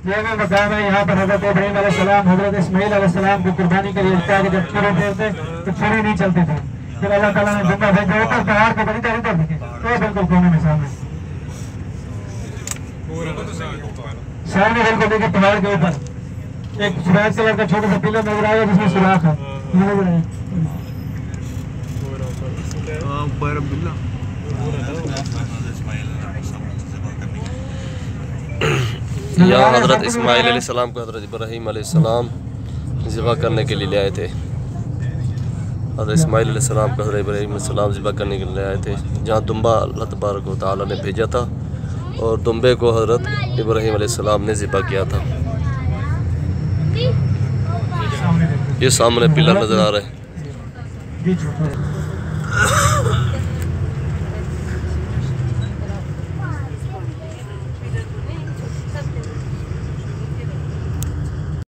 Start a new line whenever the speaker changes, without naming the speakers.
ये भी मकाम है। यहाँ पर हजरत इब्राहीम अलैहिस्सलाम हजरत इस्माईल अलैहिस्सलाम को कुर्बानी के लिए जब छुरे फेरते तो छुरे नहीं चलते थे। फिर अल्लाह ताला ने दुम्बा भेजा ऊपर पहाड़ के बड़ी इधर दिखे तो बिल्कुल कोने में सामने बिल्कुल देखिए पहाड़ के ऊपर एक सफेद कलर का छोटा सा पिलर नजर आएगा जिसमें सुराख है।
यहाँ हज़रत इस्माईल अलैहिस्सलाम को हज़रत इब्राहीम अलैहिस्सलाम ज़िबा करने के लिए ले आए थे। हज़रत इस्माईल अलैहिस्सलाम को हज़रत इब्राहीम अलैहिस्सलाम ज़िबा करने के लिए ले आए थे, जहाँ दुम्बा अल्लाह तबारक व तआला ने भेजा था और दुम्बे को हज़रत इब्राहीम अलैहिस्सलाम ने ज़िबा किया था। ये सामने पिलर नज़र आ रहा है।